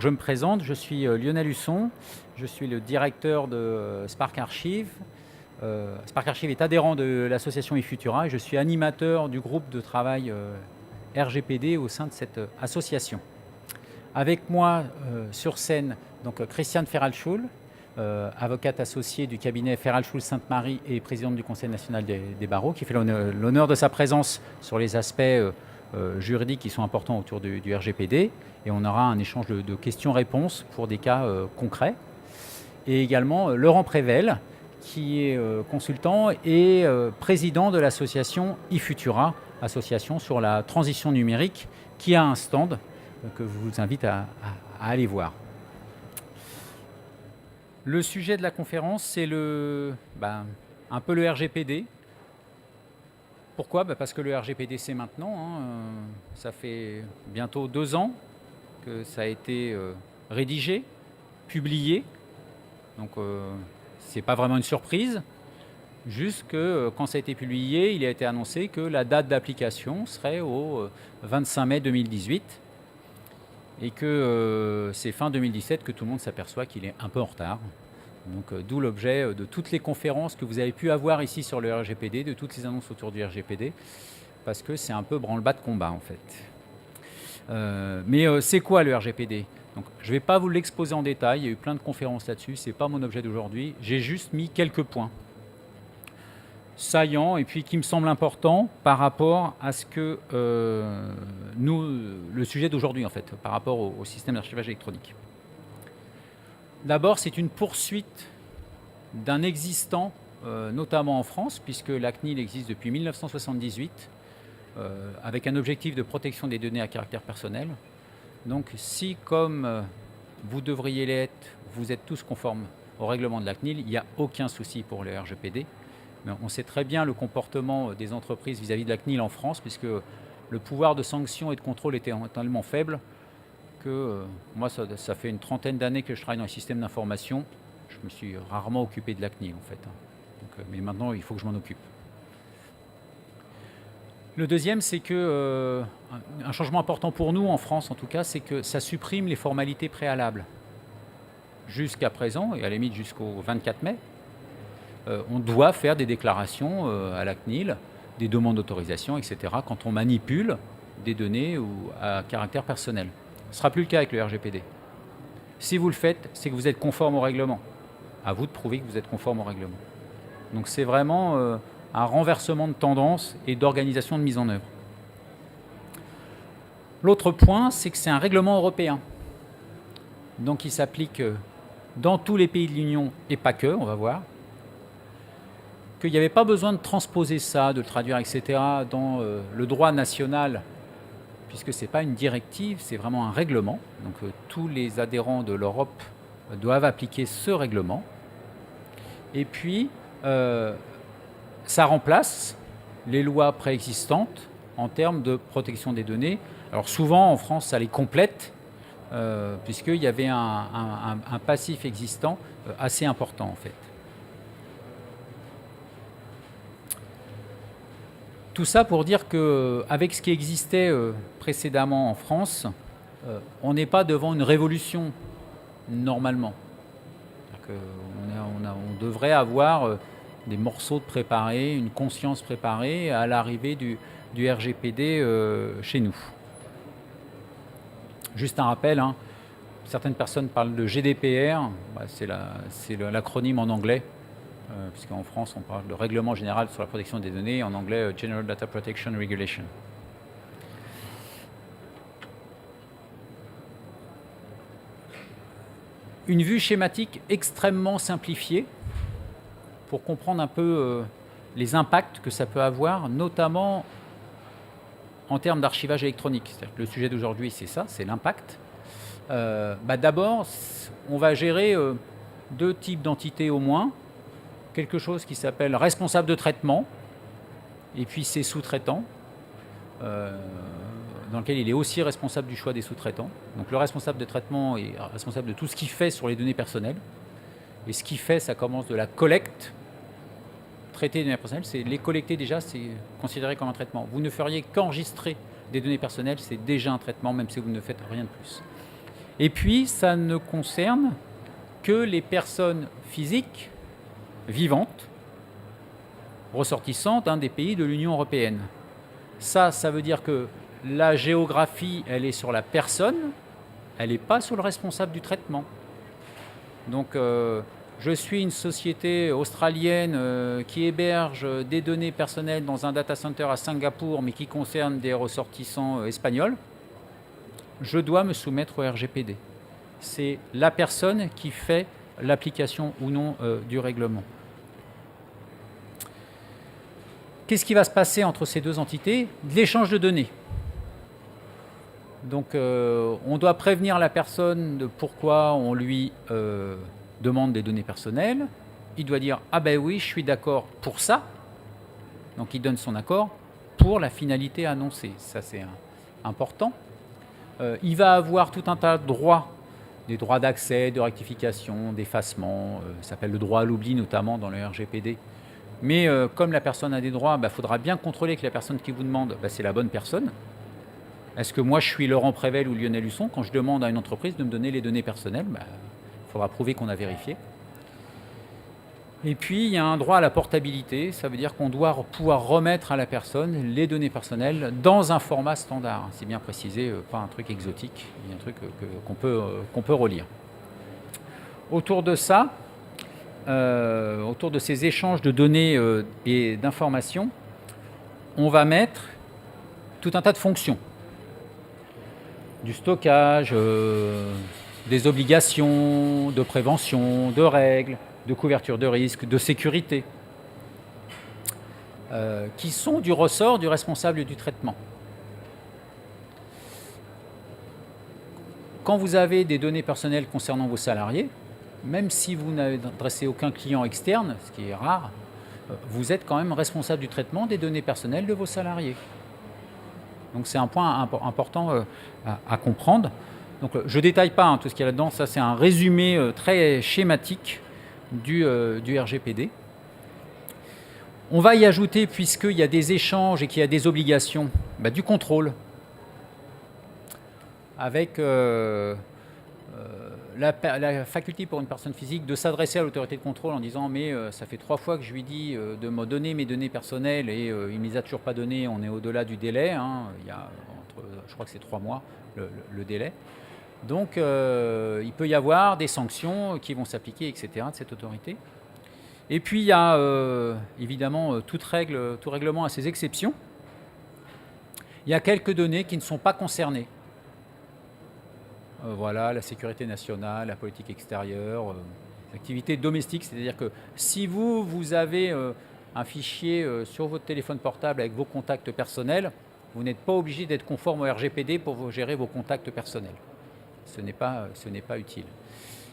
Donc je me présente, je suis Lionel Husson, je suis le directeur de Spark Archive. Spark Archive est adhérent de l'association eFutura et je suis animateur du groupe de travail RGPD au sein de cette association. Avec moi sur scène, donc Christiane Ferralschul, avocate associée du cabinet Ferralschul Sainte-Marie et présidente du Conseil national des barreaux, qui fait l'honneur de sa présence sur les aspects juridiques qui sont importants autour du RGPD. Et on aura un échange de questions-réponses pour des cas concrets. Et également Laurent Prével, qui est consultant et président de l'association eFutura, association sur la transition numérique, qui a un stand que je vous invite à aller voir. Le sujet de la conférence, c'est un peu le RGPD. Pourquoi ? Parce que le RGPD, c'est maintenant. Ça fait bientôt 2 ans que ça a été rédigé, publié. Donc, c'est pas vraiment une surprise. Juste que quand ça a été publié, il a été annoncé que la date d'application serait au 25 mai 2018. Et que c'est fin 2017 que tout le monde s'aperçoit qu'il est un peu en retard. Donc d'où l'objet de toutes les conférences que vous avez pu avoir ici sur le RGPD, de toutes les annonces autour du RGPD, parce que c'est un peu branle-bas de combat en fait. Mais c'est quoi le RGPD ? Donc, je ne vais pas vous l'exposer en détail, il y a eu plein de conférences là-dessus, ce n'est pas mon objet d'aujourd'hui, j'ai juste mis quelques points saillants et puis qui me semblent importants par rapport à ce que le sujet d'aujourd'hui en fait, par rapport au système d'archivage électronique. D'abord, c'est une poursuite d'un existant, notamment en France, puisque la CNIL existe depuis 1978, avec un objectif de protection des données à caractère personnel. Donc si, comme vous devriez l'être, vous êtes tous conformes au règlement de la CNIL, il n'y a aucun souci pour le RGPD. Mais on sait très bien le comportement des entreprises vis-à-vis de la CNIL en France, puisque le pouvoir de sanction et de contrôle était tellement faible que moi, ça fait une 30aine d'années que je travaille dans les systèmes d'information. Je me suis rarement occupé de la CNIL, en fait. Donc, mais maintenant, il faut que je m'en occupe. Le deuxième, c'est que un changement important pour nous, en France en tout cas, c'est que ça supprime les formalités préalables. Jusqu'à présent, et à la limite jusqu'au 24 mai, on doit faire des déclarations à la CNIL, des demandes d'autorisation, etc., quand on manipule des données à caractère personnel. Ce ne sera plus le cas avec le RGPD. Si vous le faites, c'est que vous êtes conforme au règlement. À vous de prouver que vous êtes conforme au règlement. Donc c'est vraiment un renversement de tendance et d'organisation de mise en œuvre. L'autre point, c'est que c'est un règlement européen. Donc il s'applique dans tous les pays de l'Union et pas que, on va voir. Qu'il n'y avait pas besoin de transposer ça, de le traduire, etc., dans le droit national, puisque ce n'est pas une directive, c'est vraiment un règlement. Donc tous les adhérents de l'Europe doivent appliquer ce règlement. Et puis, ça remplace les lois préexistantes en termes de protection des données. Alors souvent, en France, ça les complète, puisqu'il y avait un passif existant assez important, en fait. Tout ça pour dire qu'avec ce qui existait précédemment en France, on n'est pas devant une révolution normalement. On devrait avoir des morceaux de préparés, une conscience préparée à l'arrivée du RGPD chez nous. Juste un rappel, certaines personnes parlent de GDPR, c'est l'acronyme en anglais. Puisqu'en France, on parle de règlement général sur la protection des données, en anglais, General Data Protection Regulation. Une vue schématique extrêmement simplifiée pour comprendre un peu les impacts que ça peut avoir, notamment en termes d'archivage électronique. C'est-à-dire que le sujet d'aujourd'hui, c'est ça, c'est l'impact. D'abord, on va gérer 2 types d'entités au moins. Quelque chose qui s'appelle responsable de traitement, et puis ses sous-traitants, dans lequel il est aussi responsable du choix des sous-traitants. Donc le responsable de traitement est responsable de tout ce qu'il fait sur les données personnelles. Et ce qu'il fait, ça commence de la collecte, traiter des données personnelles, c'est les collecter déjà, c'est considéré comme un traitement. Vous ne feriez qu'enregistrer des données personnelles, c'est déjà un traitement, même si vous ne faites rien de plus. Et puis, ça ne concerne que les personnes physiques vivantes, ressortissantes des pays de l'Union européenne. Ça veut dire que la géographie, elle est sur la personne, elle n'est pas sur le responsable du traitement. Donc, je suis une société australienne qui héberge des données personnelles dans un data center à Singapour, mais qui concerne des ressortissants espagnols. Je dois me soumettre au RGPD. C'est la personne qui fait l'application ou non du règlement. Qu'est-ce qui va se passer entre ces deux entités? De l'échange de données. Donc, on doit prévenir la personne de pourquoi on lui demande des données personnelles. Il doit dire « Ah ben oui, je suis d'accord pour ça ». Donc, il donne son accord pour la finalité annoncée. Ça, c'est important. Il va avoir tout un tas de droits, des droits d'accès, de rectification, d'effacement. Ça s'appelle le droit à l'oubli, notamment dans le RGPD. Mais comme la personne a des droits, il faudra bien contrôler que la personne qui vous demande, c'est la bonne personne. Est-ce que moi, je suis Laurent Prével ou Lionel Husson? Quand je demande à une entreprise de me donner les données personnelles, il faudra prouver qu'on a vérifié. Et puis, il y a un droit à la portabilité. Ça veut dire qu'on doit pouvoir remettre à la personne les données personnelles dans un format standard. C'est bien précisé, pas un truc exotique, il y a un truc qu'on peut relire. Autour de ça, autour de ces échanges de données et d'informations, on va mettre tout un tas de fonctions. Du stockage, des obligations de prévention, de règles, de couverture de risque, de sécurité, qui sont du ressort du responsable du traitement. Quand vous avez des données personnelles concernant vos salariés, même si vous n'adressez aucun client externe, ce qui est rare, vous êtes quand même responsable du traitement des données personnelles de vos salariés. Donc c'est un point important à comprendre. Donc, je ne détaille pas tout ce qu'il y a là-dedans, ça c'est un résumé très schématique du RGPD. On va y ajouter, puisqu'il y a des échanges et qu'il y a des obligations, du contrôle, avec la faculté pour une personne physique de s'adresser à l'autorité de contrôle en disant « mais ça fait 3 fois que je lui dis de me donner mes données personnelles et il ne me les a toujours pas données, on est au-delà du délai, il y a je crois que c'est 3 mois le délai ». Donc, il peut y avoir des sanctions qui vont s'appliquer, etc., de cette autorité. Et puis, il y a évidemment tout règlement a ses exceptions. Il y a quelques données qui ne sont pas concernées. Voilà, la sécurité nationale, la politique extérieure, l'activité domestique. C'est-à-dire que si vous avez un fichier sur votre téléphone portable avec vos contacts personnels, vous n'êtes pas obligé d'être conforme au RGPD pour gérer vos contacts personnels. Ce n'est pas utile.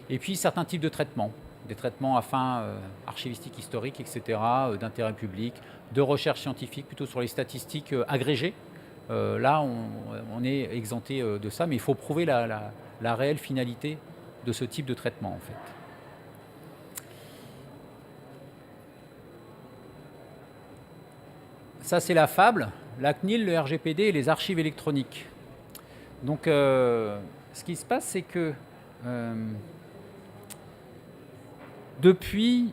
Et puis certains types de traitements, des traitements à fin archivistique, historique, etc., d'intérêt public, de recherche scientifique, plutôt sur les statistiques agrégées. Là, on est exempté de ça, mais il faut prouver la réelle finalité de ce type de traitement, en fait. Ça, c'est la fable, la CNIL, le RGPD et les archives électroniques. Donc, ce qui se passe, c'est que depuis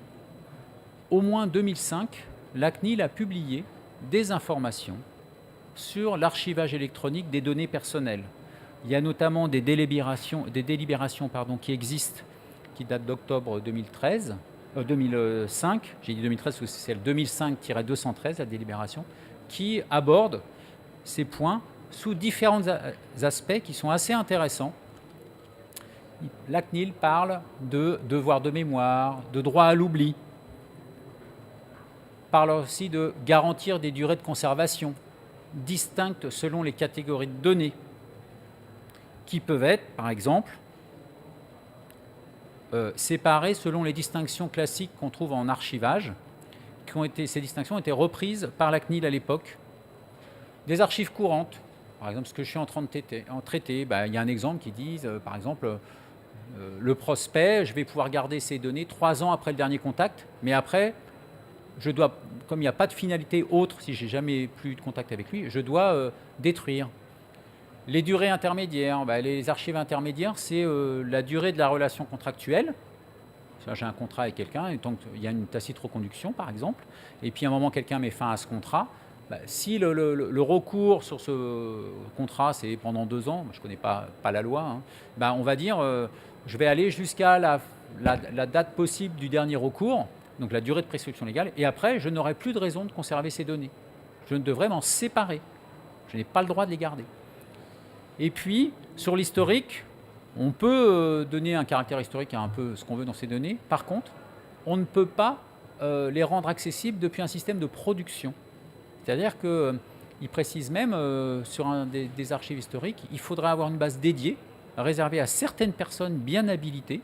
au moins 2005, la CNIL a publié des informations sur l'archivage électronique des données personnelles. Il y a notamment des délibérations qui existent, qui datent d'octobre 2005. J'ai dit 2013 parce que c'est le 2005-213, la délibération, qui aborde ces points sous différents aspects qui sont assez intéressants. La CNIL parle de devoir de mémoire, de droit à l'oubli, parle aussi de garantir des durées de conservation distinctes selon les catégories de données, qui peuvent être, par exemple, séparées selon les distinctions classiques qu'on trouve en archivage. Ces distinctions ont été reprises par la CNIL à l'époque. Des archives courantes, par exemple, ce que je suis en train de traiter, il y a un exemple qui dit, par exemple, le prospect, je vais pouvoir garder ces données 3 ans après le dernier contact, mais après, comme il n'y a pas de finalité autre, si j'ai jamais plus de contact avec lui, je dois détruire. Les durées intermédiaires, les archives intermédiaires, c'est la durée de la relation contractuelle. J'ai un contrat avec quelqu'un, et tant qu'il y a une tacite reconduction, par exemple, et puis à un moment, quelqu'un met fin à ce contrat, si le recours sur ce contrat, c'est pendant 2 ans, je ne connais pas la loi, hein, on va dire, je vais aller jusqu'à la date possible du dernier recours, donc la durée de prescription légale, et après, je n'aurai plus de raison de conserver ces données. Je devrais m'en séparer. Je n'ai pas le droit de les garder. Et puis, sur l'historique, on peut donner un caractère historique à un peu ce qu'on veut dans ces données. Par contre, on ne peut pas les rendre accessibles depuis un système de production. C'est-à-dire qu'il précise même sur des archives historiques, il faudrait avoir une base dédiée, réservée à certaines personnes bien habilitées,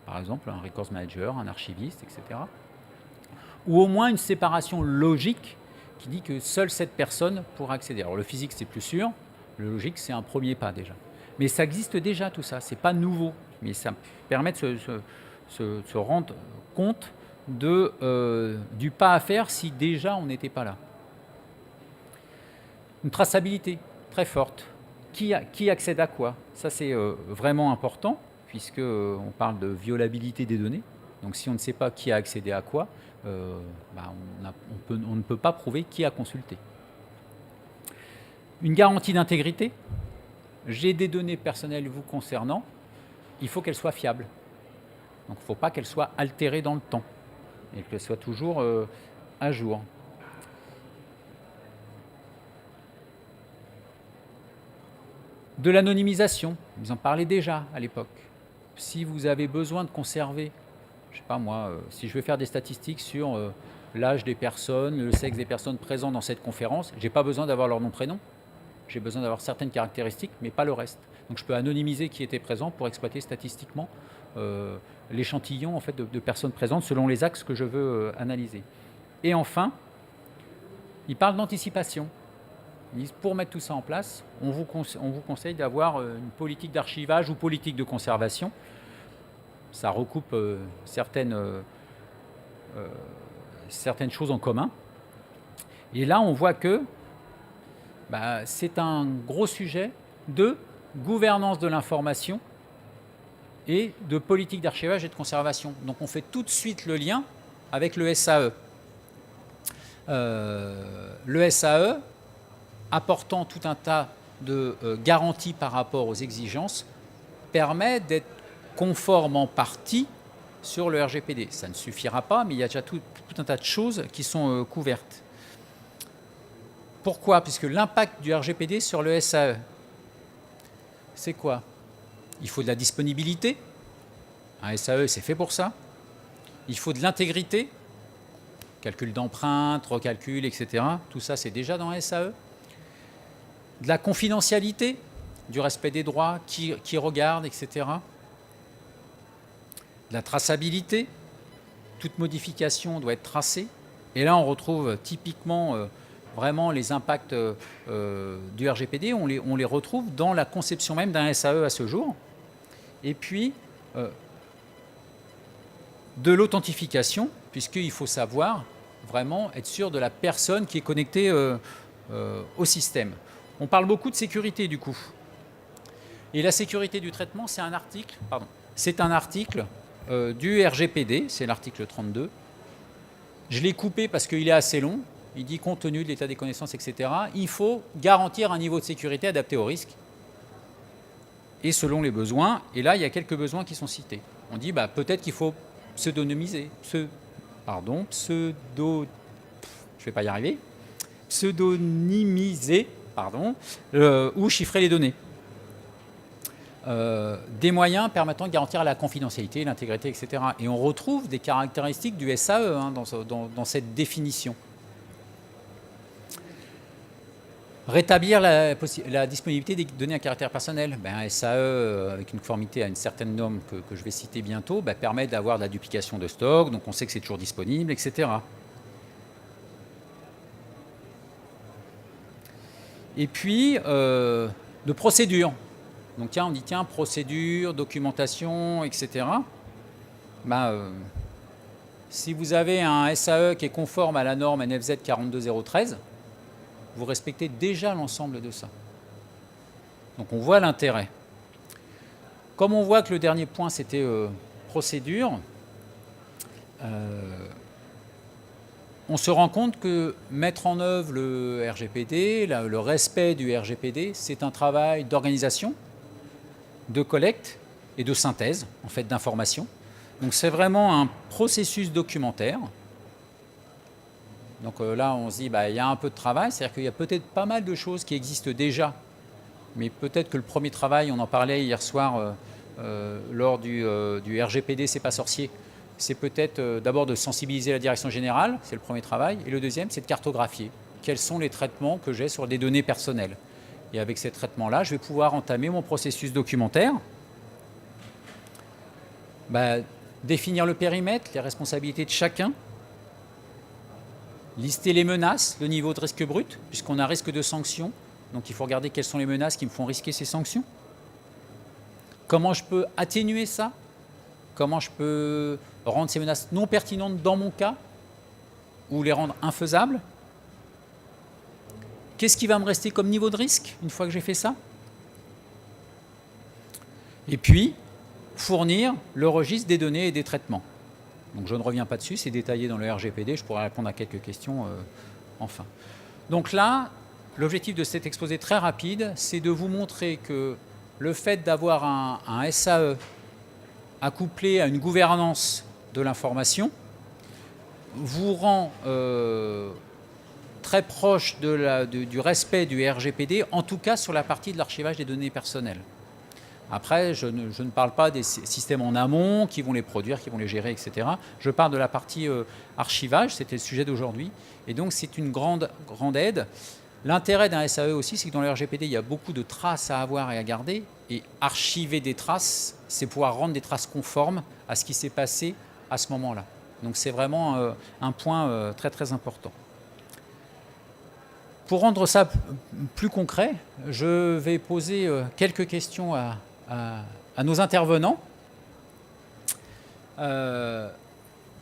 par exemple un records manager, un archiviste, etc. Ou au moins une séparation logique qui dit que seule cette personne pourra accéder. Alors le physique, c'est plus sûr, le logique, c'est un premier pas déjà. Mais ça existe déjà tout ça, c'est pas nouveau, mais ça permet de se rendre compte du pas à faire si déjà on n'était pas là. Une traçabilité très forte. Qui accède à quoi? Ça, c'est vraiment important, puisqu'on parle de violabilité des données. Donc si on ne sait pas qui a accédé à quoi, on ne peut pas prouver qui a consulté. Une garantie d'intégrité. J'ai des données personnelles vous concernant, il faut qu'elles soient fiables. Donc il ne faut pas qu'elles soient altérées dans le temps et qu'elles soient toujours à jour. De l'anonymisation, vous en parlez déjà à l'époque. Si vous avez besoin de conserver, je ne sais pas moi, si je veux faire des statistiques sur l'âge des personnes, le sexe des personnes présentes dans cette conférence, je n'ai pas besoin d'avoir leur nom, prénom. J'ai besoin d'avoir certaines caractéristiques, mais pas le reste. Donc je peux anonymiser qui était présent pour exploiter statistiquement l'échantillon en fait, de personnes présentes selon les axes que je veux analyser. Et enfin, il parle d'anticipation. Pour mettre tout ça en place, on vous conseille d'avoir une politique d'archivage ou politique de conservation. Ça recoupe certaines choses en commun. Et là, on voit que c'est un gros sujet de gouvernance de l'information et de politique d'archivage et de conservation. Donc on fait tout de suite le lien avec le SAE. Le SAE, apportant tout un tas de garanties par rapport aux exigences, permet d'être conforme en partie sur le RGPD. Ça ne suffira pas, mais il y a déjà tout un tas de choses qui sont couvertes. Pourquoi? Puisque l'impact du RGPD sur le SAE, c'est quoi? Il faut de la disponibilité. Un SAE, c'est fait pour ça. Il faut de l'intégrité. Calcul d'empreintes, recalcul, etc. Tout ça, c'est déjà dans un SAE. De la confidentialité, du respect des droits, qui regarde, etc. De la traçabilité. Toute modification doit être tracée. Et là, on retrouve typiquement vraiment les impacts du RGPD, on les retrouve dans la conception même d'un SAE à ce jour. Et puis, de l'authentification, puisqu'il faut savoir vraiment être sûr de la personne qui est connectée au système. On parle beaucoup de sécurité du coup. Et la sécurité du traitement, c'est un article, du RGPD, c'est l'article 32. Je l'ai coupé parce qu'il est assez long. Il dit, compte tenu de l'état des connaissances, etc., il faut garantir un niveau de sécurité adapté au risque et selon les besoins. Et là, il y a quelques besoins qui sont cités. On dit, peut-être qu'il faut pseudonymiser, ou chiffrer les données. Des moyens permettant de garantir la confidentialité, l'intégrité, etc. Et on retrouve des caractéristiques du SAE dans cette définition. Rétablir la disponibilité des données à caractère personnel. Un SAE avec une conformité à une certaine norme que je vais citer bientôt permet d'avoir de la duplication de stock, donc on sait que c'est toujours disponible, etc. Et puis, de procédure. Donc on dit procédure, documentation, etc. Si vous avez un SAE qui est conforme à la norme NFZ 42013, vous respectez déjà l'ensemble de ça. Donc on voit l'intérêt. Comme on voit que le dernier point, c'était procédure, on se rend compte que mettre en œuvre le RGPD, le respect du RGPD, c'est un travail d'organisation, de collecte et de synthèse en fait, d'informations. Donc c'est vraiment un processus documentaire. Donc là, on se dit, il y a un peu de travail, c'est-à-dire qu'il y a peut-être pas mal de choses qui existent déjà, mais peut-être que le premier travail, on en parlait hier soir lors du RGPD, c'est pas sorcier, c'est peut-être d'abord de sensibiliser la direction générale, c'est le premier travail, et le deuxième, c'est de cartographier quels sont les traitements que j'ai sur des données personnelles. Et avec ces traitements-là, je vais pouvoir entamer mon processus documentaire, définir le périmètre, les responsabilités de chacun, lister les menaces, le niveau de risque brut, puisqu'on a risque de sanctions. Donc il faut regarder quelles sont les menaces qui me font risquer ces sanctions. Comment je peux atténuer ça? Comment je peux rendre ces menaces non pertinentes dans mon cas ou les rendre infaisables? Qu'est-ce qui va me rester comme niveau de risque une fois que j'ai fait ça? Et puis, fournir le registre des données et des traitements. Donc je ne reviens pas dessus, c'est détaillé dans le RGPD, je pourrai répondre à quelques questions enfin. Donc là, l'objectif de cet exposé très rapide, c'est de vous montrer que le fait d'avoir un SAE accouplé à une gouvernance de l'information vous rend très proche du respect du RGPD, en tout cas sur la partie de l'archivage des données personnelles. Après, je ne parle pas des systèmes en amont qui vont les produire, qui vont les gérer, etc. Je parle de la partie archivage, c'était le sujet d'aujourd'hui. Et donc, c'est une grande aide. L'intérêt d'un SAE aussi, c'est que dans le RGPD, il y a beaucoup de traces à avoir et à garder. Et archiver des traces, c'est pouvoir rendre des traces conformes à ce qui s'est passé à ce moment-là. Donc, c'est vraiment un point très, très important. Pour rendre ça plus concret, je vais poser quelques questions à nos intervenants.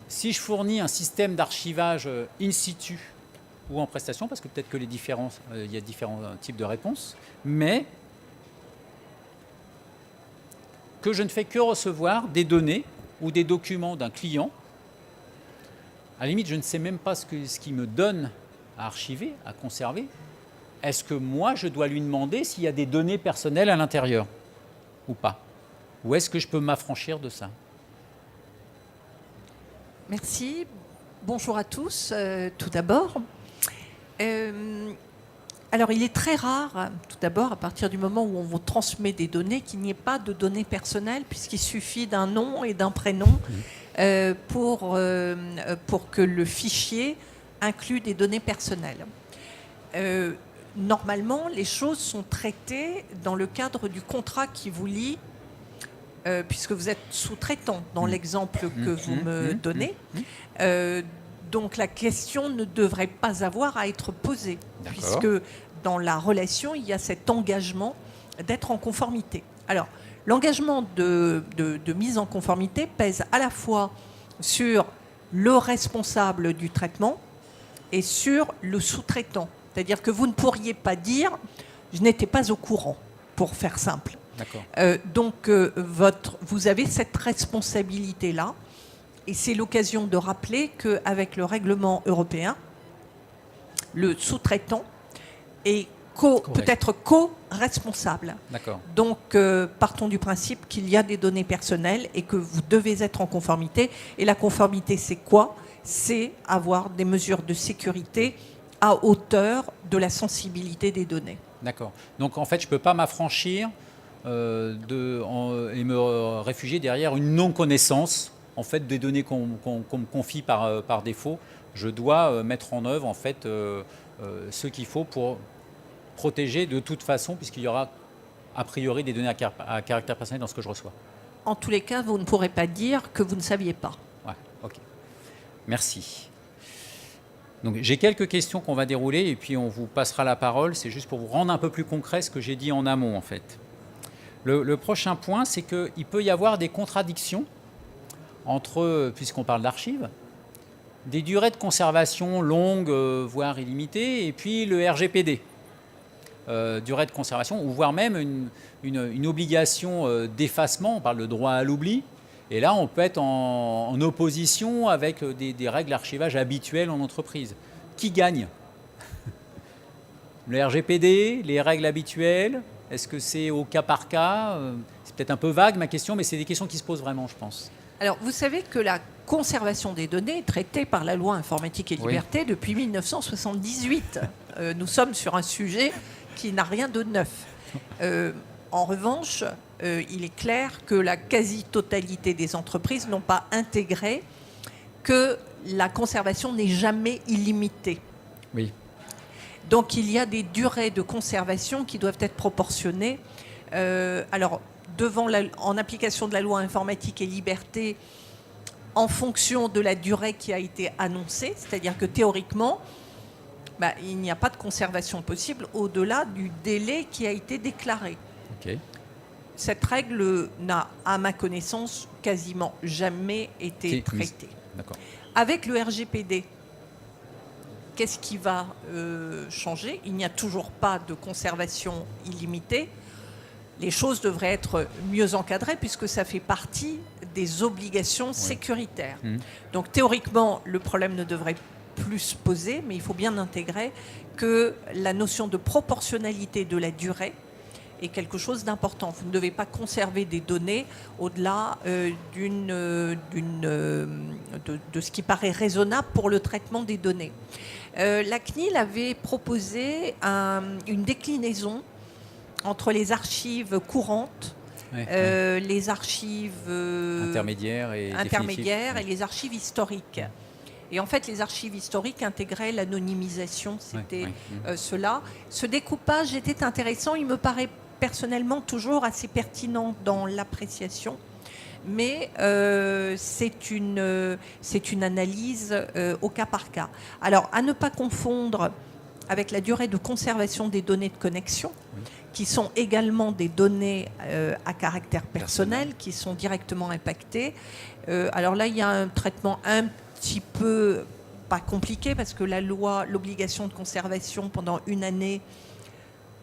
Si je fournis un système d'archivage in situ ou en prestation, parce que peut-être que il y a différents types de réponses, mais que je ne fais que recevoir des données ou des documents d'un client, à la limite, je ne sais même pas ce qu'il me donne à archiver, à conserver. Est-ce que moi, je dois lui demander s'il y a des données personnelles à l'intérieur ou pas? Ou est-ce que je peux m'affranchir de ça? Merci. Bonjour à tous, tout d'abord. Alors, il est très rare, tout d'abord, à partir du moment où on vous transmet des données, qu'il n'y ait pas de données personnelles, puisqu'il suffit d'un nom et d'un prénom pour que le fichier inclut des données personnelles. Normalement, les choses sont traitées dans le cadre du contrat qui vous lie, puisque vous êtes sous-traitant dans l'exemple que vous me donnez. Donc la question ne devrait pas avoir à être posée, puisque dans la relation, il y a cet engagement d'être en conformité. Alors, l'engagement de mise en conformité pèse à la fois sur le responsable du traitement et sur le sous-traitant. C'est-à-dire que vous ne pourriez pas dire « je n'étais pas au courant », pour faire simple. Donc, vous avez cette responsabilité-là. Et c'est l'occasion de rappeler qu'avec le règlement européen, le sous-traitant est peut-être co-responsable. Donc, partons du principe qu'il y a des données personnelles et que vous devez être en conformité. Et la conformité, c'est quoi? C'est avoir des mesures de sécurité à hauteur de la sensibilité des données. D'accord. Donc, en fait, je ne peux pas m'affranchir et me réfugier derrière une non-connaissance en fait, des données qu'on me confie par défaut. Je dois mettre en œuvre en fait, ce qu'il faut pour protéger de toute façon, puisqu'il y aura a priori des données à caractère personnel dans ce que je reçois. En tous les cas, vous ne pourrez pas dire que vous ne saviez pas. Ouais, ok. Merci. Donc, j'ai quelques questions qu'on va dérouler et puis on vous passera la parole. C'est juste pour vous rendre un peu plus concret ce que j'ai dit en amont en fait. Le prochain point, c'est qu'il peut y avoir des contradictions entre, puisqu'on parle d'archives, des durées de conservation longues, voire illimitées, et puis le RGPD. durée de conservation, ou voire même une obligation d'effacement. On parle de droit à l'oubli. Et là, on peut être en opposition avec des règles d'archivage habituelles en entreprise. Qui gagne? Le RGPD, les règles habituelles? Est-ce que c'est au cas par cas? C'est peut-être un peu vague ma question, mais c'est des questions qui se posent vraiment, je pense. Alors, vous savez que la conservation des données est traitée par la loi informatique et liberté depuis 1978. Nous sommes sur un sujet qui n'a rien de neuf. En revanche, il est clair que la quasi-totalité des entreprises n'ont pas intégré que la conservation n'est jamais illimitée. Oui. Donc il y a des durées de conservation qui doivent être proportionnées. Alors, en application de la loi informatique et liberté, en fonction de la durée qui a été annoncée, c'est-à-dire que théoriquement, il n'y a pas de conservation possible au-delà du délai qui a été déclaré. Okay. Cette règle n'a, à ma connaissance, quasiment jamais été traitée. D'accord. Avec le RGPD, qu'est-ce qui va changer? Il n'y a toujours pas de conservation illimitée. Les choses devraient être mieux encadrées puisque ça fait partie des obligations sécuritaires. Donc théoriquement, le problème ne devrait plus se poser, mais il faut bien intégrer que la notion de proportionnalité de la durée est quelque chose d'important. Vous ne devez pas conserver des données au-delà de ce qui paraît raisonnable pour le traitement des données. La CNIL avait proposé une déclinaison entre les archives courantes, les archives intermédiaires et les archives historiques. Et en fait, les archives historiques intégraient l'anonymisation, c'était cela. Ce découpage était intéressant, il me paraît personnellement toujours assez pertinent dans l'appréciation, mais c'est une analyse au cas par cas. Alors, à ne pas confondre avec la durée de conservation des données de connexion, qui sont également des données à caractère personnel, qui sont directement impactées. Alors là, il y a un traitement un petit peu pas compliqué, parce que l'obligation de conservation pendant une année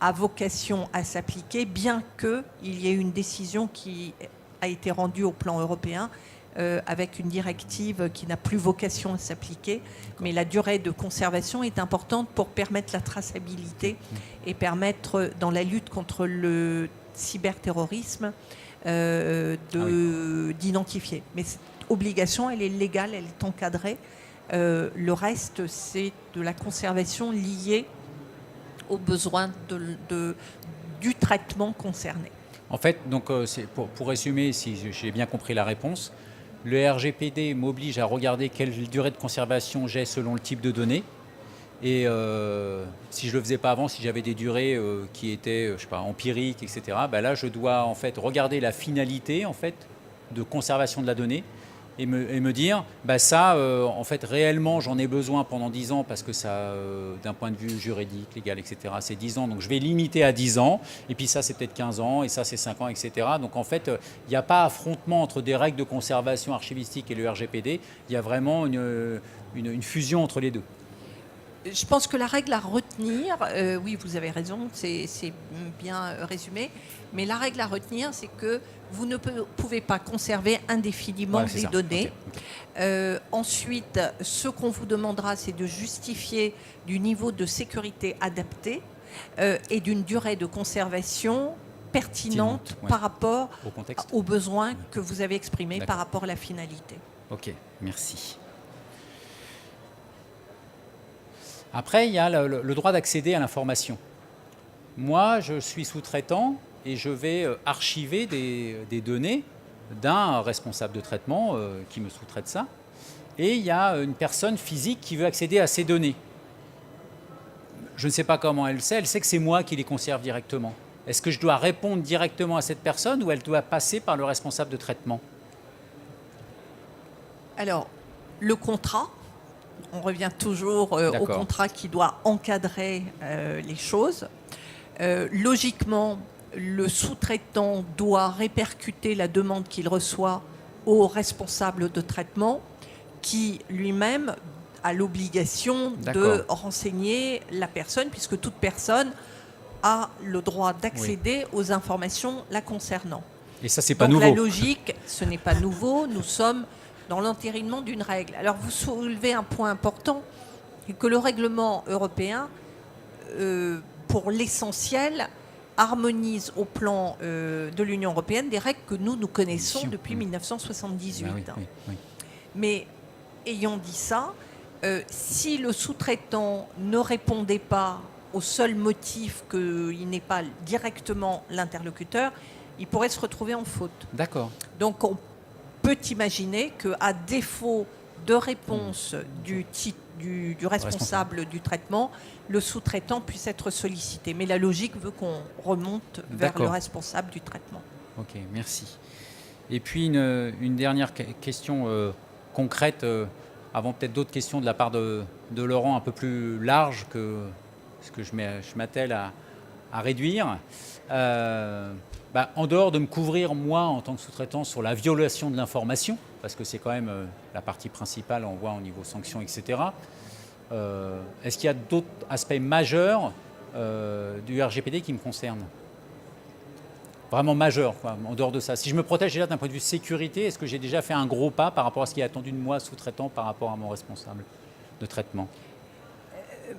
a vocation à s'appliquer, bien qu'il y ait une décision qui a été rendue au plan européen avec une directive qui n'a plus vocation à s'appliquer. Mais la durée de conservation est importante pour permettre la traçabilité et permettre, dans la lutte contre le cyberterrorisme, d'identifier. Mais cette obligation, elle est légale, elle est encadrée. Le reste, c'est de la conservation liée aux besoins du traitement concerné. En fait, donc, pour résumer, si j'ai bien compris la réponse, le RGPD m'oblige à regarder quelle durée de conservation j'ai selon le type de données. Et si je ne le faisais pas avant, si j'avais des durées qui étaient, je sais pas, empiriques, etc., là, je dois en fait regarder la finalité en fait, de conservation de la donnée et me dire, ça, en fait, réellement, j'en ai besoin pendant 10 ans parce que ça, d'un point de vue juridique, légal, etc., c'est 10 ans. Donc, je vais limiter à 10 ans. Et puis ça, c'est peut-être 15 ans. Et ça, c'est 5 ans, etc. Donc, en fait, il n'y a pas affrontement entre des règles de conservation archivistique et le RGPD. Il y a vraiment une fusion entre les deux. Je pense que la règle à retenir, oui, vous avez raison, c'est bien résumé, mais la règle à retenir, c'est que vous ne pouvez pas conserver indéfiniment des données. Okay. Ensuite, ce qu'on vous demandera, c'est de justifier du niveau de sécurité adapté et d'une durée de conservation pertinente par rapport aux besoins que vous avez exprimés, par rapport à la finalité. Ok, merci. Après, il y a le droit d'accéder à l'information. Moi, je suis sous-traitant et je vais archiver des données d'un responsable de traitement qui me sous-traite ça. Et il y a une personne physique qui veut accéder à ces données. Je ne sais pas comment elle sait que c'est moi qui les conserve directement. Est-ce que je dois répondre directement à cette personne ou elle doit passer par le responsable de traitement? Alors, le contrat, on revient toujours au contrat qui doit encadrer les choses. Logiquement, le sous-traitant doit répercuter la demande qu'il reçoit au responsable de traitement qui lui-même a l'obligation de renseigner la personne, puisque toute personne a le droit d'accéder aux informations la concernant. Et ça, c'est pas Donc nouveau. la logique, ce n'est pas nouveau, nous sommes dans l'entérinement d'une règle. Alors vous soulevez un point important, c'est que le règlement européen, pour l'essentiel, harmonise au plan de l'Union européenne des règles que nous connaissons depuis 1978. Ben oui. Mais ayant dit ça, si le sous-traitant ne répondait pas au seul motif qu'il n'est pas directement l'interlocuteur, il pourrait se retrouver en faute. D'accord. Donc on peut imaginer qu'à défaut de réponse du responsable du traitement, le sous-traitant puisse être sollicité. Mais la logique veut qu'on remonte vers le responsable du traitement. Ok, merci. Et puis une dernière question concrète, avant peut-être d'autres questions de la part de Laurent, un peu plus large que ce que je m'attelle à réduire. En dehors de me couvrir, moi, en tant que sous-traitant, sur la violation de l'information, parce que c'est quand même la partie principale, on voit au niveau sanctions, etc., est-ce qu'il y a d'autres aspects majeurs du RGPD qui me concernent ? Vraiment majeurs, quoi, en dehors de ça. Si je me protège déjà d'un point de vue sécurité, est-ce que j'ai déjà fait un gros pas par rapport à ce qui est attendu de moi, sous-traitant, par rapport à mon responsable de traitement ?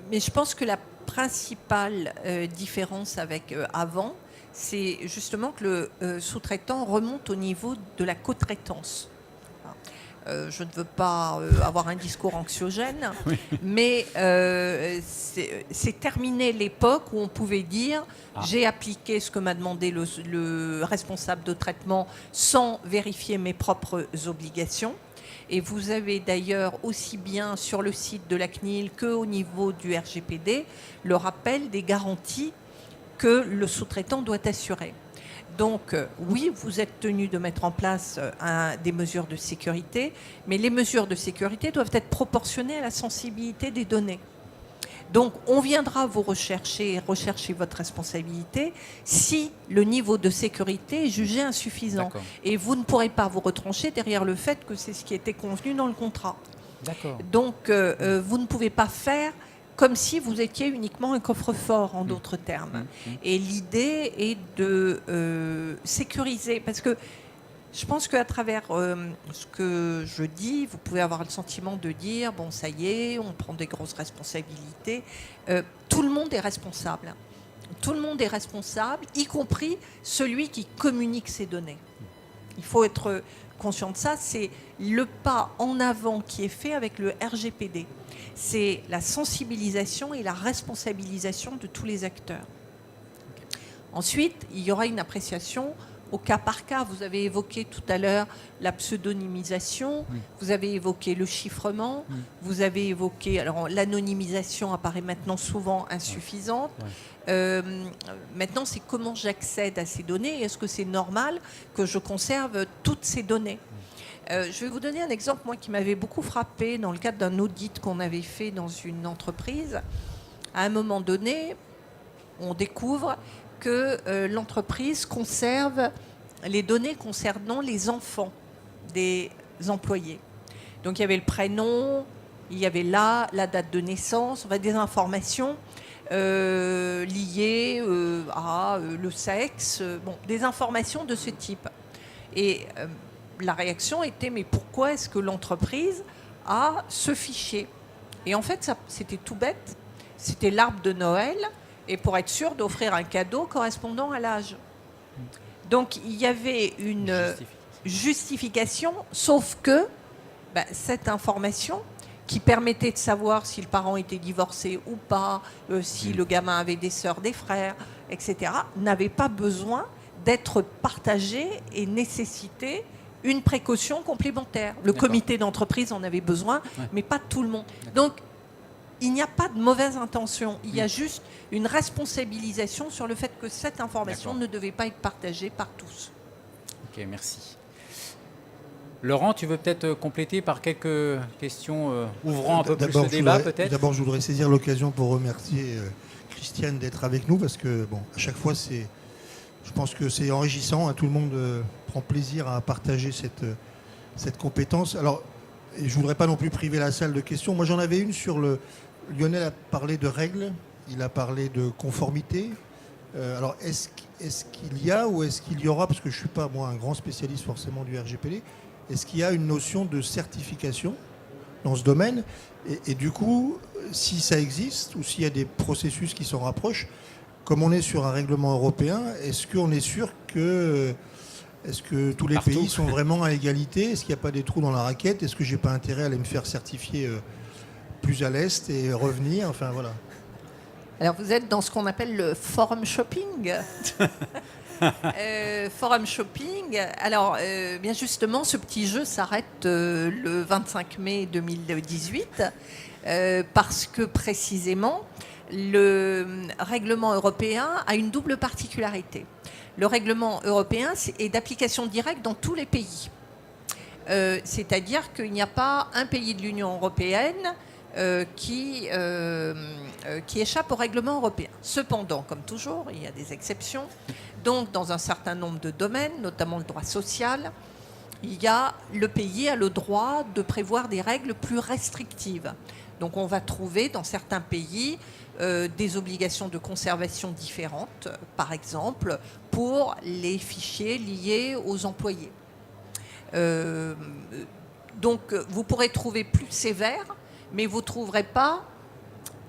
Mais je pense que la principale différence avec avant, c'est justement que le sous-traitant remonte au niveau de la co-traitance. Je ne veux pas avoir un discours anxiogène, mais c'est terminé l'époque où on pouvait dire j'ai appliqué ce que m'a demandé le responsable de traitement sans vérifier mes propres obligations. Et vous avez d'ailleurs aussi bien sur le site de la CNIL qu'au niveau du RGPD le rappel des garanties que le sous-traitant doit assurer. Donc oui, vous êtes tenu de mettre en place des mesures de sécurité, mais les mesures de sécurité doivent être proportionnées à la sensibilité des données. Donc on viendra vous rechercher votre responsabilité si le niveau de sécurité est jugé insuffisant. D'accord. Et vous ne pourrez pas vous retrancher derrière le fait que c'est ce qui était convenu dans le contrat. D'accord. Donc vous ne pouvez pas faire comme si vous étiez uniquement un coffre-fort, en d'autres termes. Et l'idée est de sécuriser, parce que je pense qu'à travers ce que je dis, vous pouvez avoir le sentiment de dire, bon, ça y est, on prend des grosses responsabilités. Tout le monde est responsable. Tout le monde est responsable, y compris celui qui communique ces données. Il faut être conscient de ça. C'est le pas en avant qui est fait avec le RGPD. C'est la sensibilisation et la responsabilisation de tous les acteurs. Ensuite, il y aura une appréciation au cas par cas. Vous avez évoqué tout à l'heure la pseudonymisation, vous avez évoqué le chiffrement, vous avez évoqué... Alors, l'anonymisation apparaît maintenant souvent insuffisante. Maintenant, c'est comment j'accède à ces données. Est-ce que c'est normal que je conserve toutes ces données ? Je vais vous donner un exemple, moi, qui m'avait beaucoup frappé dans le cadre d'un audit qu'on avait fait dans une entreprise. À un moment donné, on découvre que l'entreprise conserve les données concernant les enfants des employés. Donc il y avait le prénom, il y avait la date de naissance, des informations liées à le sexe, des informations de ce type. Et la réaction était, mais pourquoi est-ce que l'entreprise a ce fichier ? Et en fait, c'était tout bête. C'était l'arbre de Noël, et pour être sûr d'offrir un cadeau correspondant à l'âge. Donc, il y avait une justification, sauf que cette information qui permettait de savoir si le parent était divorcé ou pas, si le gamin avait des sœurs, des frères, etc., n'avait pas besoin d'être partagée et nécessitait une précaution complémentaire. Le comité d'entreprise en avait besoin, mais pas tout le monde. Donc, il n'y a pas de mauvaise intention. Il y a juste une responsabilisation sur le fait que cette information ne devait pas être partagée par tous. Ok, merci. Laurent, tu veux peut-être compléter par quelques questions ouvrant un peu plus le débat, peut-être ? D'abord, je voudrais saisir l'occasion pour remercier Christiane d'être avec nous, parce que, à chaque fois, je pense que c'est enrichissant. Tout le monde prend plaisir à partager cette compétence. Alors, je ne voudrais pas non plus priver la salle de questions. Moi, j'en avais une sur Lionel a parlé de règles, il a parlé de conformité, Alors, est-ce qu'il y a ou est-ce qu'il y aura, parce que je ne suis pas, moi, un grand spécialiste forcément du RGPD, est-ce qu'il y a une notion de certification dans ce domaine et du coup, si ça existe ou s'il y a des processus qui s'en rapprochent, comme on est sur un règlement européen, est-ce qu'on est sûr que tous les pays sont vraiment à égalité? Est-ce qu'il n'y a pas des trous dans la raquette? Est-ce que je n'ai pas intérêt à aller me faire certifier plus à l'Est et revenir? Enfin, voilà. Alors, vous êtes dans ce qu'on appelle le forum shopping. Forum shopping. Alors, bien justement, ce petit jeu s'arrête le 25 mai 2018 parce que précisément, le règlement européen a une double particularité. Le règlement européen est d'application directe dans tous les pays. C'est-à-dire qu'il n'y a pas un pays de l'Union européenne qui échappe au règlement européen. Cependant, comme toujours, il y a des exceptions. Donc, dans un certain nombre de domaines, notamment le droit social, le pays a le droit de prévoir des règles plus restrictives. Donc, on va trouver dans certains pays des obligations de conservation différentes, par exemple, pour les fichiers liés aux employés. Donc, vous pourrez trouver plus sévère, mais vous ne trouverez pas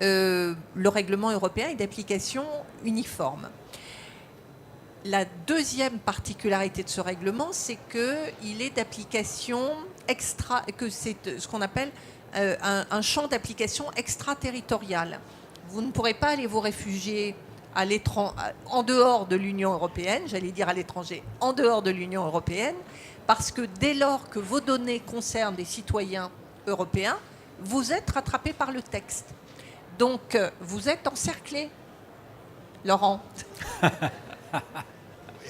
le règlement européen est d'application uniforme. La deuxième particularité de ce règlement, c'est qu'il est d'application que c'est ce qu'on appelle un champ d'application extraterritorial. Vous ne pourrez pas aller vous réfugier en dehors de l'Union européenne, j'allais dire à l'étranger, en dehors de l'Union européenne, parce que dès lors que vos données concernent des citoyens européens, vous êtes rattrapé par le texte. Donc, vous êtes encerclé. Laurent.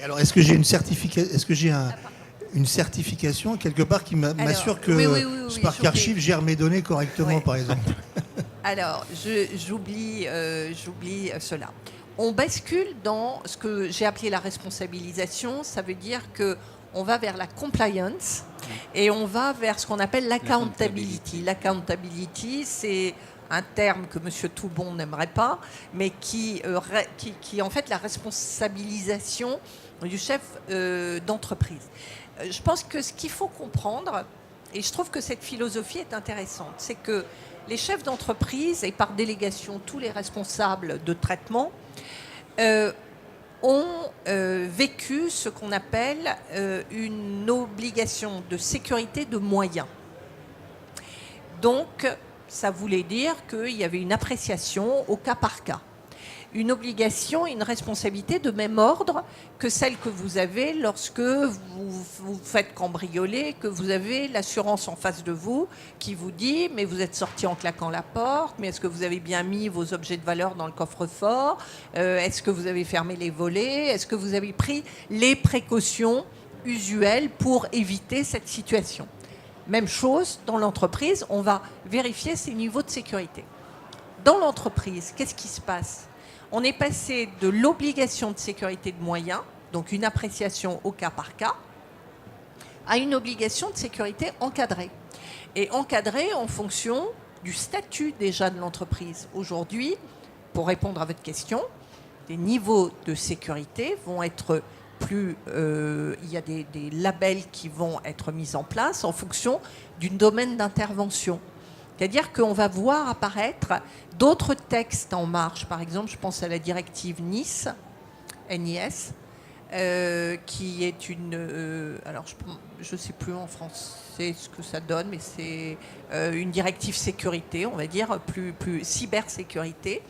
Alors, est-ce que j'ai une certification? Est-ce que j'ai une certification quelque part qui m'assure que Spark Archive gère mes données correctement, par exemple? Alors, j'oublie cela. On bascule dans ce que j'ai appelé la responsabilisation. Ça veut dire que on va vers la compliance et on va vers ce qu'on appelle l'accountability. L'accountability, c'est un terme que M. Toubon n'aimerait pas, mais qui en fait la responsabilisation du chef d'entreprise. Je pense que ce qu'il faut comprendre, et je trouve que cette philosophie est intéressante, c'est que les chefs d'entreprise, et par délégation tous les responsables de traitement, ont vécu ce qu'on appelle une obligation de sécurité de moyens. Donc, ça voulait dire qu'il y avait une appréciation au cas par cas. Une obligation et une responsabilité de même ordre que celle que vous avez lorsque vous faites cambrioler, que vous avez l'assurance en face de vous qui vous dit « mais vous êtes sorti en claquant la porte, mais est-ce que vous avez bien mis vos objets de valeur dans le coffre-fort ? Est-ce que vous avez fermé les volets ? Est-ce que vous avez pris les précautions usuelles pour éviter cette situation ?» Même chose, dans l'entreprise, on va vérifier ces niveaux de sécurité. Dans l'entreprise, qu'est-ce qui se passe ? On est passé de l'obligation de sécurité de moyens, donc une appréciation au cas par cas, à une obligation de sécurité encadrée. Et encadrée en fonction du statut déjà de l'entreprise. Aujourd'hui, pour répondre à votre question, les niveaux de sécurité vont être plus... il y a des labels qui vont être mis en place en fonction du domaine d'intervention. C'est-à-dire qu'on va voir apparaître d'autres textes en marche. Par exemple, je pense à la directive NIS, qui est une... alors, je ne sais plus en français ce que ça donne, mais c'est une directive sécurité, on va dire, plus cybersécurité,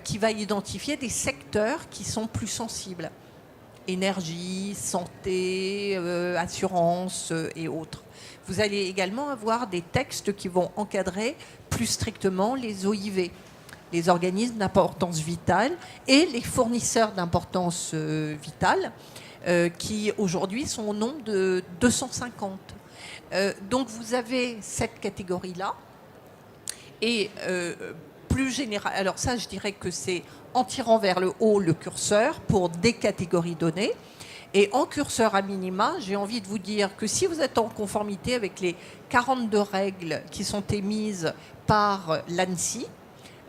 qui va identifier des secteurs qui sont plus sensibles. Énergie, santé, assurance et autres. Vous allez également avoir des textes qui vont encadrer plus strictement les OIV, les organismes d'importance vitale, et les fournisseurs d'importance vitale, qui aujourd'hui sont au nombre de 250. Donc vous avez cette catégorie-là, et plus général. Alors ça, je dirais que c'est en tirant vers le haut le curseur pour des catégories données. Et en curseur à minima, j'ai envie de vous dire que si vous êtes en conformité avec les 42 règles qui sont émises par l'ANSSI,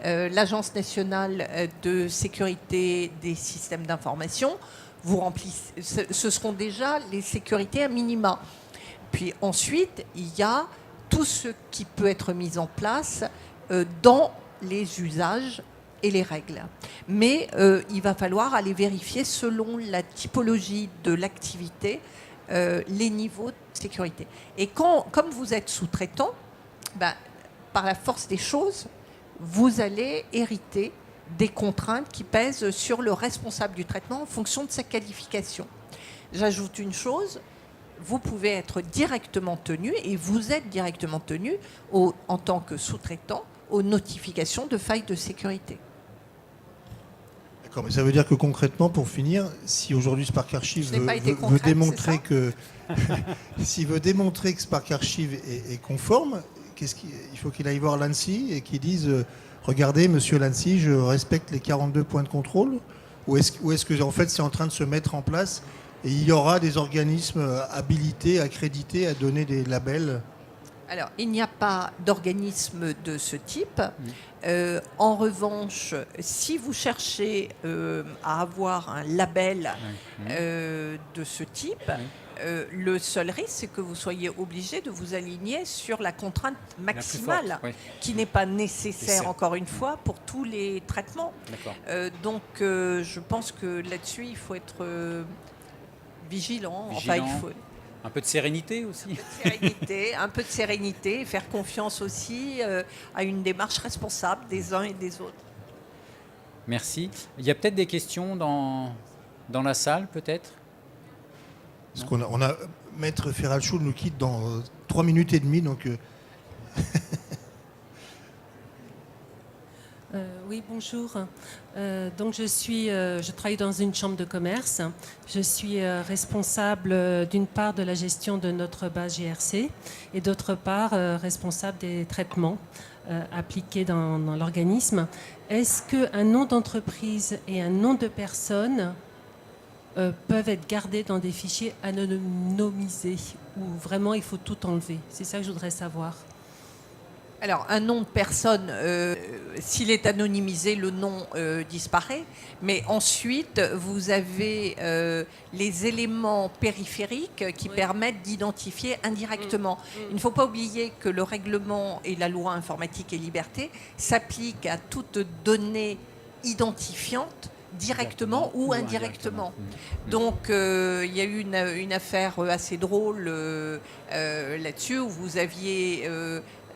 l'Agence nationale de sécurité des systèmes d'information. Vous remplissez, ce seront déjà les sécurités à minima. Puis ensuite, il y a tout ce qui peut être mis en place dans les usages et les règles. Mais il va falloir aller vérifier selon la typologie de l'activité les niveaux de sécurité. Et comme vous êtes sous-traitant, par la force des choses, vous allez hériter des contraintes qui pèsent sur le responsable du traitement en fonction de sa qualification. J'ajoute une chose, vous pouvez être directement tenu, et vous êtes directement tenu en tant que sous-traitant, aux notifications de failles de sécurité. D'accord, mais ça veut dire que concrètement, pour finir, si aujourd'hui Spark Archive veut démontrer que s'il veut démontrer que Spark Archive est conforme, il faut qu'il aille voir l'ANSSI et qu'il dise regardez, monsieur l'ANSSI, je respecte les 42 points de contrôle, ou est-ce que en fait c'est en train de se mettre en place et il y aura des organismes habilités, accrédités à donner des labels? Alors, il n'y a pas d'organisme de ce type. En revanche, si vous cherchez à avoir un label de ce type, le seul risque, c'est que vous soyez obligé de vous aligner sur la contrainte maximale, qui n'est pas nécessaire, encore une fois, pour tous les traitements. Donc, je pense que là-dessus, il faut être vigilant. Enfin, il faut... Un peu de sérénité aussi. Un peu de sérénité, faire confiance aussi à une démarche responsable des uns et des autres. Merci. Il y a peut-être des questions dans la salle, peut-être? Parce qu'on a Maître Ferralchou nous quitte dans 3 minutes et demie, donc... Oui, bonjour. Donc je travaille dans une chambre de commerce. Je suis responsable d'une part de la gestion de notre base GRC et d'autre part responsable des traitements appliqués dans l'organisme. Est-ce qu'un nom d'entreprise et un nom de personne peuvent être gardés dans des fichiers anonymisés ou vraiment il faut tout enlever? C'est ça que je voudrais savoir. Alors, un nom de personne, s'il est anonymisé, le nom disparaît. Mais ensuite, vous avez les éléments périphériques qui permettent d'identifier indirectement. Il ne faut pas oublier que le règlement et la loi informatique et liberté s'appliquent à toute donnée identifiante directement ou indirectement. Donc, il y a eu une affaire assez drôle là-dessus où vous aviez...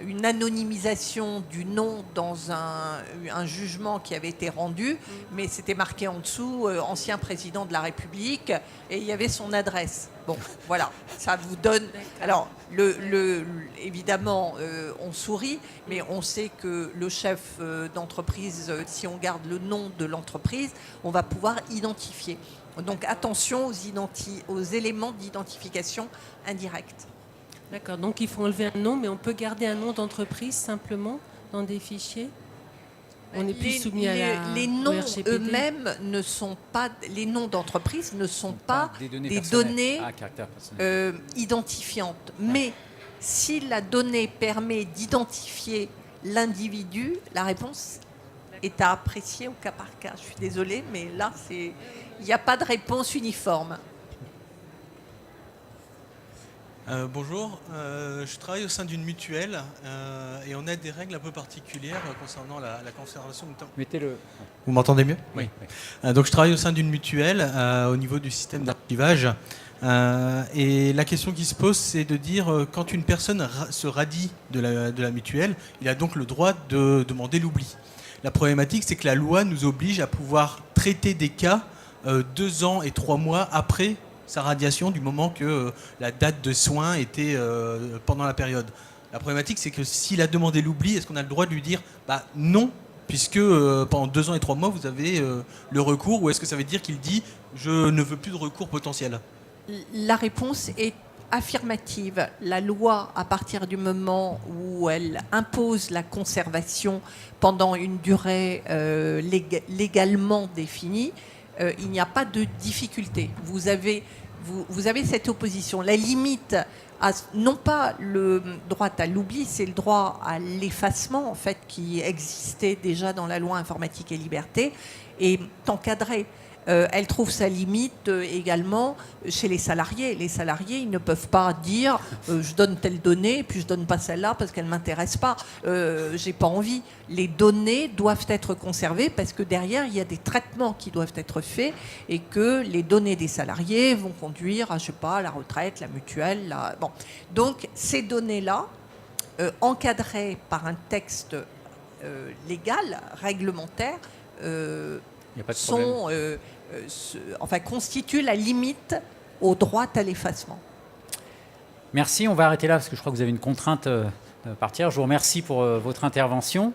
une anonymisation du nom dans un jugement qui avait été rendu, mais c'était marqué en dessous ancien président de la République et il y avait son adresse. Bon, voilà, ça vous donne... Alors, évidemment, on sourit, mais on sait que le chef d'entreprise, si on garde le nom de l'entreprise, on va pouvoir identifier. Donc, attention aux éléments d'identification indirecte. D'accord, donc il faut enlever un nom, mais on peut garder un nom d'entreprise simplement dans des fichiers? On n'est plus soumis à la les noms eux-mêmes ne sont pas... Les noms d'entreprise ne sont pas des données identifiantes. Mais si la donnée permet d'identifier l'individu, la réponse est à apprécier au cas par cas. Je suis désolée, mais là, il n'y a pas de réponse uniforme. Bonjour, je travaille au sein d'une mutuelle et on a des règles un peu particulières concernant la conservation du temps. Mettez-le. Vous m'entendez mieux? Oui. Donc je travaille au sein d'une mutuelle au niveau du système d'archivage et la question qui se pose, c'est de dire quand une personne se radie de la mutuelle, il a donc le droit de demander l'oubli. La problématique, c'est que la loi nous oblige à pouvoir traiter des cas 2 ans et 3 mois après sa radiation, du moment que la date de soins était pendant la période. La problématique, c'est que s'il a demandé l'oubli, est-ce qu'on a le droit de lui dire non, puisque pendant 2 ans et 3 mois, vous avez le recours, ou est-ce que ça veut dire qu'il dit je ne veux plus de recours potentiel? La réponse est affirmative. La loi, à partir du moment où elle impose la conservation pendant une durée légalement définie, il n'y a pas de difficulté. Vous avez vous avez cette opposition. La limite, non pas le droit à l'oubli, c'est le droit à l'effacement, en fait, qui existait déjà dans la loi informatique et liberté, et encadré. Elle trouve sa limite également chez les salariés. Les salariés, ils ne peuvent pas dire je donne telle donnée, puis je donne pas celle-là parce qu'elle m'intéresse pas. J'ai pas envie. Les données doivent être conservées parce que derrière, il y a des traitements qui doivent être faits et que les données des salariés vont conduire à, je sais pas, la retraite, la mutuelle. Bon. Donc, ces données-là, encadrées par un texte légal, réglementaire, constituent la limite au droit à l'effacement. Merci, on va arrêter là parce que je crois que vous avez une contrainte de partir. Je vous remercie pour votre intervention.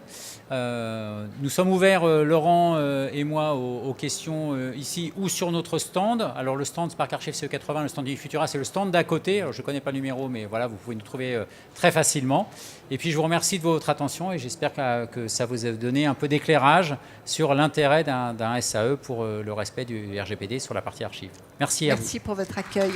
Nous sommes ouverts, Laurent et moi, aux questions ici ou sur notre stand. Alors le stand Spark Archive CE80, le stand du Futura, c'est le stand d'à côté. Alors je ne connais pas le numéro, mais voilà, vous pouvez nous trouver très facilement. Et puis je vous remercie de votre attention et j'espère que ça vous a donné un peu d'éclairage sur l'intérêt d'un SAE pour le respect du RGPD sur la partie archive. Merci à vous. Merci pour votre accueil.